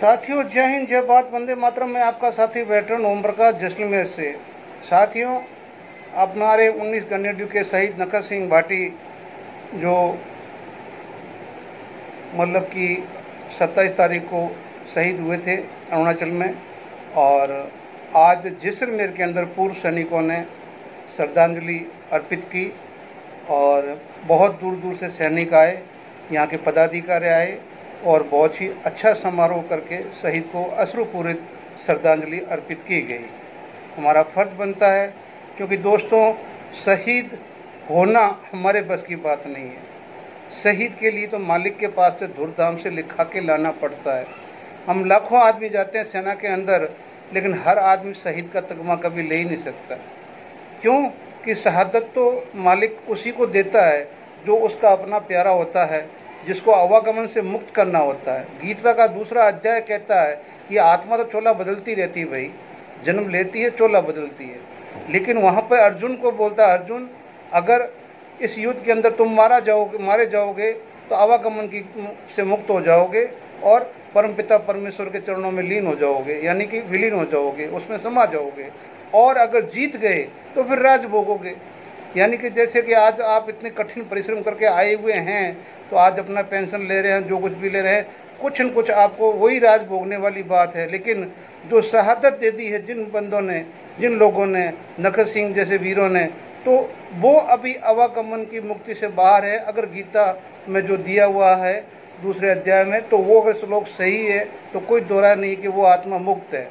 साथियों, जय हिंद, जय भारत, वंदे मातरम। मैं आपका साथी वेटरन ओम प्रकाश जैसलमेर से। साथियों, हमारे 19 गन्नेडियों के शहीद नखर सिंह भाटी जो मतलब कि 27 तारीख को शहीद हुए थे अरुणाचल में, और आज जैसलमेर के अंदर पूर्व सैनिकों ने श्रद्धांजलि अर्पित की और बहुत दूर दूर से सैनिक आए, यहाँ के पदाधिकारी आए और बहुत ही अच्छा समारोह करके शहीद को अश्रुपूरित श्रद्धांजलि अर्पित की गई। हमारा फर्ज बनता है, क्योंकि दोस्तों शहीद होना हमारे बस की बात नहीं है। शहीद के लिए तो मालिक के पास से धूमधाम से लिखा के लाना पड़ता है। हम लाखों आदमी जाते हैं सेना के अंदर, लेकिन हर आदमी शहीद का तगमा कभी ले ही नहीं सकता। क्यों कि शहादत तो मालिक उसी को देता है जो उसका अपना प्यारा होता है, जिसको आवागमन से मुक्त करना होता है। गीता का दूसरा अध्याय कहता है कि आत्मा तो चोला बदलती रहती है भाई, जन्म लेती है, चोला बदलती है। लेकिन वहाँ पर अर्जुन को बोलता है, अर्जुन अगर इस युद्ध के अंदर तुम मारे जाओगे तो आवागमन की से मुक्त हो जाओगे और परमपिता परमेश्वर के चरणों में लीन हो जाओगे, यानी कि विलीन हो जाओगे, उसमें समा जाओगे। और अगर जीत गए तो फिर राज भोगोगे। यानी कि जैसे कि आज आप इतने कठिन परिश्रम करके आए हुए हैं, तो आज अपना पेंशन ले रहे हैं, जो कुछ भी ले रहे हैं, कुछ न कुछ आपको वही राज भोगने वाली बात है। लेकिन जो शहादत दे दी है जिन बंदों ने, जिन लोगों ने, नखर सिंह जैसे वीरों ने, तो वो अभी आवागमन की मुक्ति से बाहर है। अगर गीता में जो दिया हुआ है दूसरे अध्याय में, तो वो अगर श्लोक सही है तो कोई दोहरा नहीं कि वो आत्मा मुक्त है।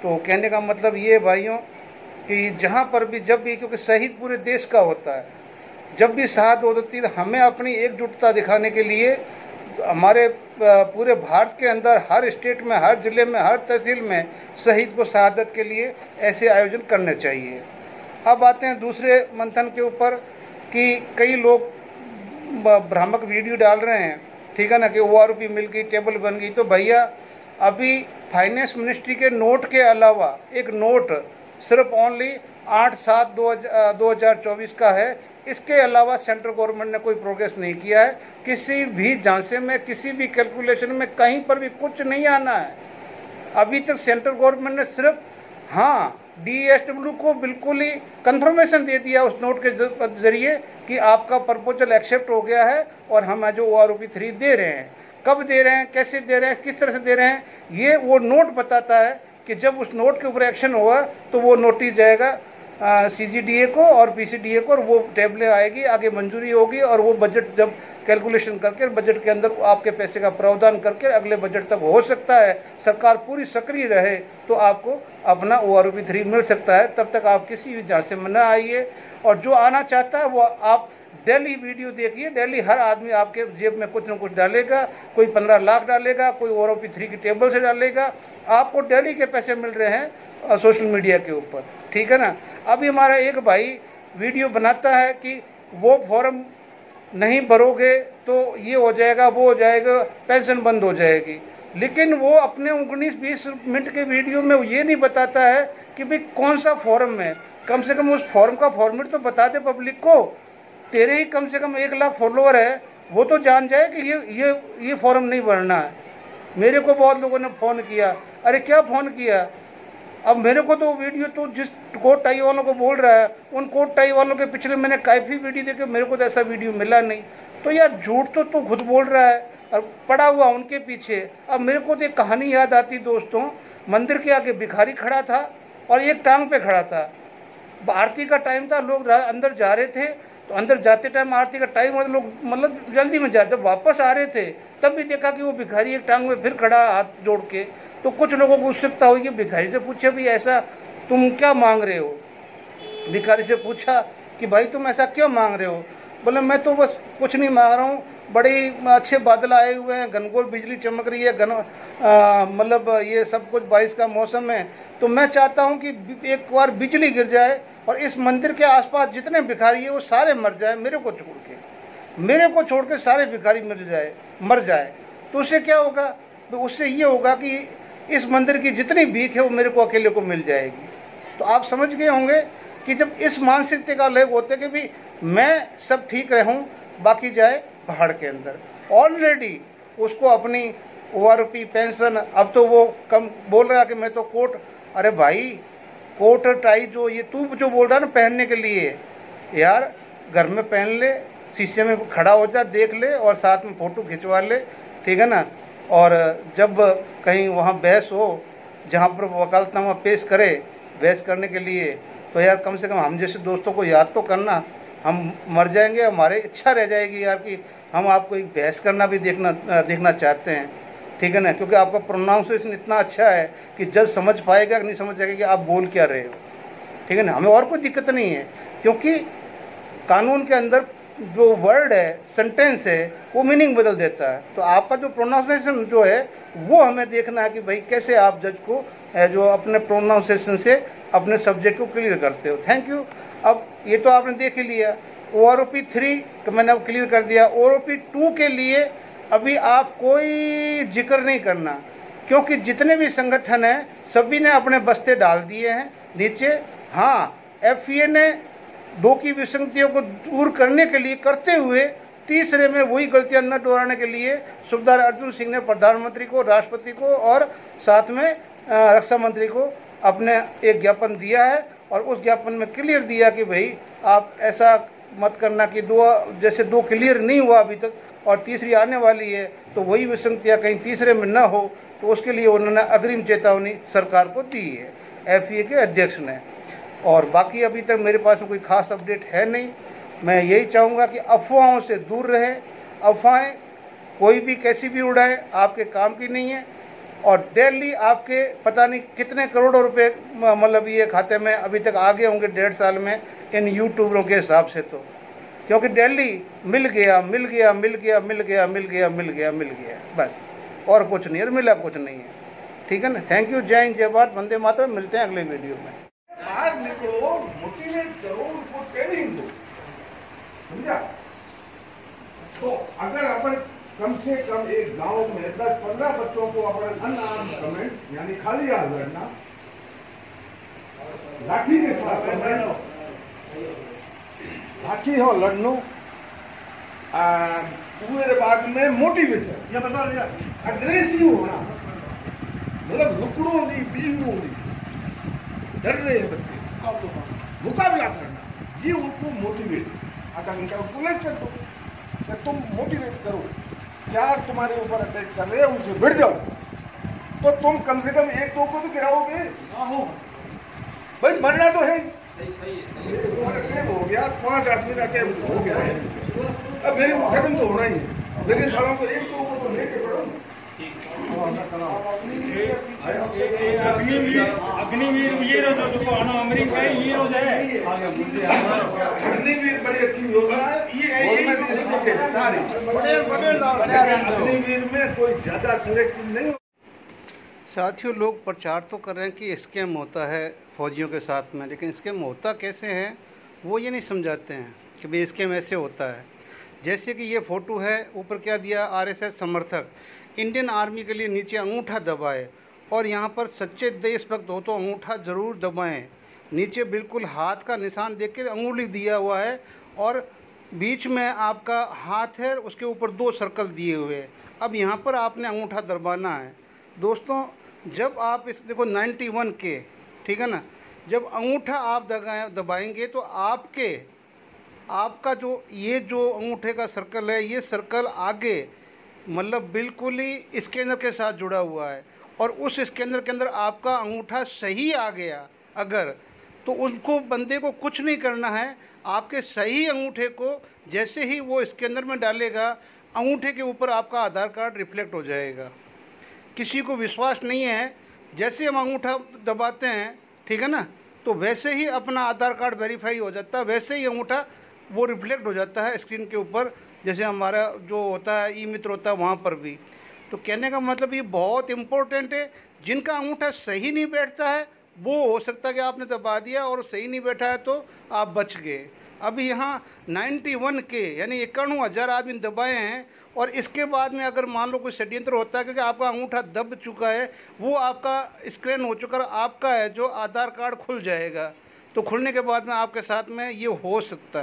तो कहने का मतलब ये भाइयों कि जहाँ पर भी जब भी, क्योंकि शहीद पूरे देश का होता है, जब भी शहादत होती है हमें अपनी एकजुटता दिखाने के लिए हमारे पूरे भारत के अंदर हर स्टेट में, हर जिले में, हर तहसील में शहीद को शहादत के लिए ऐसे आयोजन करने चाहिए। अब आते हैं दूसरे मंथन के ऊपर कि कई लोग भ्रामक वीडियो डाल रहे हैं, ठीक है ना, कि ORP मिल गई, टेबल बन गई। तो भैया अभी फाइनेंस मिनिस्ट्री के नोट के अलावा एक नोट सिर्फ ओनली 8/7/2024 का है। इसके अलावा सेंट्रल गवर्नमेंट ने कोई प्रोग्रेस नहीं किया है। किसी भी झांसे में, किसी भी कैलकुलेशन में कहीं पर भी कुछ नहीं आना है। अभी तक सेंट्रल गवर्नमेंट ने सिर्फ DSW को बिल्कुल ही कंफर्मेशन दे दिया उस नोट के जरिए कि आपका प्रपोजल एक्सेप्ट हो गया है और हम जो ORP 3 दे रहे हैं। कब दे रहे हैं, कैसे दे रहे हैं, किस तरह से दे रहे हैं, ये वो नोट बताता है कि जब उस नोट के ऊपर एक्शन होगा तो वो नोटिस जाएगा CGDA को और PCDA को, और वो टेबलें आएगी, आगे मंजूरी होगी, और वो बजट जब कैलकुलेशन करके बजट के अंदर आपके पैसे का प्रावधान करके अगले बजट तक हो सकता है, सरकार पूरी सक्रिय रहे तो आपको अपना ORP 3 मिल सकता है। तब तक आप किसी भी झांसे में न आइए, और जो आना चाहता है वो आप डेली वीडियो देखिए। डेली हर आदमी आपके जेब में कुछ न कुछ डालेगा, कोई 15 लाख डालेगा, कोई ORP 3 की टेबल से डालेगा। आपको डेली के पैसे मिल रहे हैं सोशल मीडिया के ऊपर, ठीक है ना। अभी हमारा एक भाई वीडियो बनाता है कि वो फॉर्म नहीं भरोगे तो ये हो जाएगा, वो हो जाएगा, पेंशन बंद हो जाएगी। लेकिन वो अपने 19-20 मिनट के वीडियो में ये नहीं बताता है कि भाई कौन सा फॉर्म है। कम से कम उस फॉर्म का फॉर्मेट तो बता दे पब्लिक को। तेरे ही कम से कम 1 लाख फॉलोअर है, वो तो जान जाए कि ये फॉर्म नहीं भरना है। मेरे को बहुत लोगों ने फ़ोन किया, अरे क्या फ़ोन किया। अब मेरे को तो वीडियो तो जिस कोट टाई वालों को बोल रहा है, उन कोट टाई वालों के पिछले मैंने काफ़ी वीडियो देखे, मेरे को तो ऐसा वीडियो मिला नहीं। तो यार झूठ तो तू खुद बोल रहा है और पड़ा हुआ उनके पीछे। अब मेरे को तो एक कहानी याद आती दोस्तों, मंदिर के आगे भिखारी खड़ा था और एक टांग पे खड़ा था। आरती का टाइम था, लोग अंदर जा रहे थे, तो अंदर जाते टाइम आरती का टाइम और लोग मतलब जल्दी में जाते, जब वापस आ रहे थे तब भी देखा कि वो भिखारी एक टांग में फिर खड़ा हाथ जोड़ के। तो कुछ लोगों को उत्सुकता हुई कि भिखारी से पूछे भी ऐसा तुम क्या मांग रहे हो। भिखारी से पूछा कि भाई तुम ऐसा क्यों मांग रहे हो। बोले मैं तो बस कुछ नहीं मांग रहा हूँ, बड़े अच्छे बादल आए हुए हैं, घनघोर बिजली चमक रही है, मतलब ये सब कुछ बारिश का मौसम है, तो मैं चाहता हूँ कि एक बार बिजली गिर जाए और इस मंदिर के आसपास जितने भिखारी है वो सारे मर जाए, मेरे को छोड़ के सारे भिखारी मर जाए। तो उससे क्या होगा, तो उससे ये होगा कि इस मंदिर की जितनी भीख है वो मेरे को अकेले को मिल जाएगी। तो आप समझ गए होंगे कि जब इस मानसिकता का लोग होते कि भी मैं सब ठीक रहूं, बाकी जाए पहाड़ के अंदर। ऑलरेडी उसको अपनी ORP पेंशन, अब तो वो कम बोल रहा है कि मैं तो कोट, अरे भाई कोट टाई जो ये तू जो बोल रहा है ना पहनने के लिए, यार घर में पहन ले, शीशे में खड़ा हो जा, देख ले और साथ में फ़ोटो खिंचवा ले, ठीक है ना। और जब कहीं वहाँ बहस हो, जहाँ पर वकालतनामा पेश करे बहस करने के लिए, तो यार कम से कम हम जैसे दोस्तों को याद तो करना। हम मर जाएंगे, हमारे इच्छा रह जाएगी यार कि हम आपको एक बहस करना भी देखना चाहते हैं, ठीक है ना, क्योंकि आपका प्रोनाउंसिएशन इतना अच्छा है कि जज समझ पाएगा कि नहीं समझ पाएगा कि आप बोल क्या रहे हो, ठीक है ना। हमें और कोई दिक्कत नहीं है, क्योंकि कानून के अंदर जो वर्ड है, सेंटेंस है, वो मीनिंग बदल देता है। तो आपका जो प्रोनाउंसिएशन जो है वो हमें देखना है कि भाई कैसे आप जज को जो अपने प्रोनाउंसिएशन से अपने सब्जेक्ट को क्लियर करते हो। Thank you. अब ये तो आपने देख ही लिया, ORP 3 तो मैंने अब क्लियर कर दिया। ORP 2 के लिए अभी आप कोई जिक्र नहीं करना, क्योंकि जितने भी संगठन हैं सभी ने अपने बस्ते डाल दिए हैं नीचे। हाँ, FEA ने 2 की विसंगतियों को दूर करने के लिए करते हुए तीसरे में वही गलतियां न दोहराने के लिए सुबेदार अर्जुन सिंह ने प्रधानमंत्री को, राष्ट्रपति को और साथ में रक्षा मंत्री को अपने एक ज्ञापन दिया है। और उस ज्ञापन में क्लियर दिया कि भाई आप ऐसा मत करना कि जैसे 2 क्लियर नहीं हुआ अभी तक और तीसरी आने वाली है, तो वही विसंगतियाँ कहीं तीसरे में न हो, तो उसके लिए उन्होंने अग्रिम चेतावनी सरकार को दी है FEA के अध्यक्ष ने। और बाकी अभी तक मेरे पास में कोई खास अपडेट है नहीं। मैं यही चाहूँगा कि अफवाहों से दूर रहे। अफवाहें कोई भी कैसी भी उड़ाए, आपके काम की नहीं है। और डेली आपके पता नहीं कितने करोड़ों रुपए मतलब ये खाते में अभी तक आ गए होंगे 1.5 साल में इन यूट्यूबरों के हिसाब से, तो क्योंकि डेली मिल गया मिल गया मिल गया मिल गया मिल गया मिल गया मिल गया, बस और कुछ नहीं, और मिला कुछ नहीं है, ठीक है ना। Thank you. जय हिंद, जय भारत, वंदे मातरम। मिलते हैं अगले वीडियो में। बाहर निकलो, मोटिवेट करो, उनको ट्रेनिंग दो, समझा। तो अगर अपन कम से कम एक गांव में 10-15 बच्चों को अपन अनआर्म कमेंट यानी खाली हाथ लड़ना, लाठी के साथ लड़ना, लाठी हो लड़नो, पूरे बाद में मोटिवेशन, ये बता रहे अग्रेसिव होना, मतलब रुकड़ो नहीं, बीनू नहीं, डर रहे हैं बच्चे, मुकाबला करना, ये उनको मोटिवेट आकांक्षा पुलिस कर दो, तुम मोटिवेट करो। 4 तुम्हारे ऊपर अटैक कर रहे हैं, उनसे भिड़ जाओ, तो तुम कम से कम 1-2 को तो गिराओगे। भाई मरना तो है, हो गया 5 आदमी का अटैक हो गया है, अब मेरे को खत्म तो होना ही है, लेकिन सालों को 1-2 को तो लेके बढ़ो। अग्निवीर ये रोज जो आना अमेरिका है, ये रोज है अग्निवीर बड़ी अच्छी योजना है, अग्निवीर में कोई ज्यादा सिलेक्टिव नहीं। साथियों, लोग प्रचार तो कर रहे हैं कि स्कैम होता है फौजियों के साथ में, लेकिन स्कैम होता कैसे है वो ये नहीं समझाते हैं कि भाई स्कैम ऐसे होता है। जैसे कि ये फ़ोटो है, ऊपर क्या दिया, RSS समर्थक इंडियन आर्मी के लिए नीचे अंगूठा दबाए, और यहाँ पर सच्चे देशभक्त हो तो अंगूठा ज़रूर दबाएं। नीचे बिल्कुल हाथ का निशान देकर अंगुली दिया हुआ है, और बीच में आपका हाथ है, उसके ऊपर 2 सर्कल दिए हुए हैं। अब यहाँ पर आपने अंगूठा दबाना है। दोस्तों, जब आप इस देखो 91 के, ठीक है ना, जब अंगूठा आप दबाएंगे तो आपका जो ये जो अंगूठे का सर्कल है, ये सर्कल आगे मतलब बिल्कुल ही स्कैनर के साथ जुड़ा हुआ है, और उस स्कैनर के अंदर आपका अंगूठा सही आ गया अगर, तो उसको बंदे को कुछ नहीं करना है। आपके सही अंगूठे को जैसे ही वो स्कैनर में डालेगा, अंगूठे के ऊपर आपका आधार कार्ड रिफ्लेक्ट हो जाएगा। किसी को विश्वास नहीं है, जैसे हम अंगूठा दबाते हैं, ठीक है ना, तो वैसे ही अपना आधार कार्ड वेरीफाई हो जाता है, वैसे ही अंगूठा वो रिफ्लेक्ट हो जाता है स्क्रीन के ऊपर, जैसे हमारा जो होता है ई मित्र होता है वहाँ पर भी। तो कहने का मतलब ये बहुत इम्पोर्टेंट है। जिनका अंगूठा सही नहीं बैठता है वो हो सकता है कि आपने दबा दिया और सही नहीं बैठा है तो आप बच गए। अभी यहाँ 91 के यानी 91,000 आदमी दबाए हैं, और इसके बाद में अगर मान लो कोई षड्यंत्र होता है क्योंकि आपका अंगूठा दब चुका है, वो आपका स्कैन हो चुका है, आपका है जो आधार कार्ड खुल जाएगा। तो खुलने के बाद में आपके साथ में ये हो सकता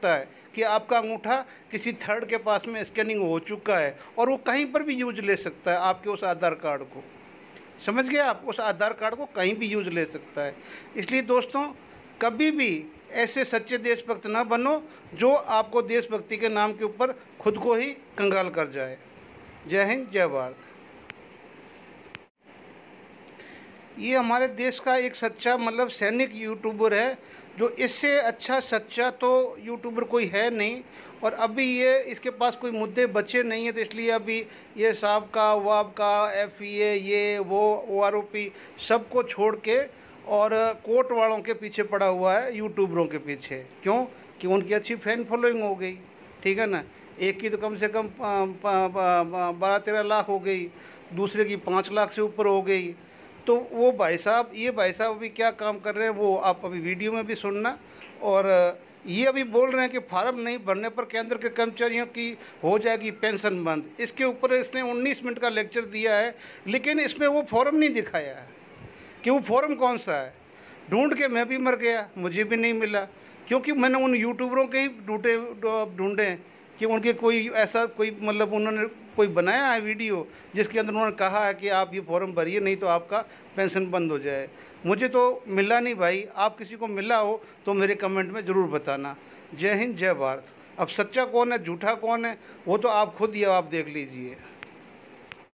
है कि आपका अंगूठा किसी थर्ड के पास में स्कैनिंग हो चुका है और वो कहीं पर भी यूज ले सकता है आपके उस आधार कार्ड को। समझ गए आप? उस आधार कार्ड को कहीं भी यूज ले सकता है। इसलिए दोस्तों, कभी भी ऐसे सच्चे देशभक्त ना बनो जो आपको देशभक्ति के नाम के ऊपर खुद को ही कंगाल कर जाए। जय हिंद, जय भारत। ये हमारे देश का एक सच्चा मतलब सैनिक यूट्यूबर है, जो इससे अच्छा सच्चा तो यूट्यूबर कोई है नहीं। और अभी ये इसके पास कोई मुद्दे बचे नहीं है, तो इसलिए अभी ये साहब का वाब का FEA ये वो OROP सबको छोड़ के और कोर्ट वालों के पीछे पड़ा हुआ है, यूट्यूबरों के पीछे। क्यों? कि उनकी अच्छी फैन फॉलोइंग हो गई, ठीक है ना। एक की तो कम से कम 12-13 लाख हो गई, दूसरे की 5 लाख से ऊपर हो गई। तो वो भाई साहब, ये भाई साहब अभी क्या काम कर रहे हैं वो आप अभी वीडियो में भी सुनना। और ये अभी बोल रहे हैं कि फार्म नहीं भरने पर केंद्र के कर्मचारियों की हो जाएगी पेंशन बंद। इसके ऊपर इसने 19 मिनट का लेक्चर दिया है, लेकिन इसमें वो फॉर्म नहीं दिखाया है कि वो फॉर्म कौन सा है। ढूंढ के मैं भी मर गया, मुझे भी नहीं मिला, क्योंकि मैंने उन यूट्यूबरों के ही ढूंढे कि उनके कोई ऐसा कोई मतलब उन्होंने कोई बनाया है वीडियो जिसके अंदर उन्होंने कहा है कि आप ये फॉर्म भरिए नहीं तो आपका पेंशन बंद हो जाए। मुझे तो मिला नहीं भाई, आप किसी को मिला हो तो मेरे कमेंट में ज़रूर बताना। जय हिंद, जय भारत। अब सच्चा कौन है झूठा कौन है वो तो आप खुद ही आप देख लीजिए।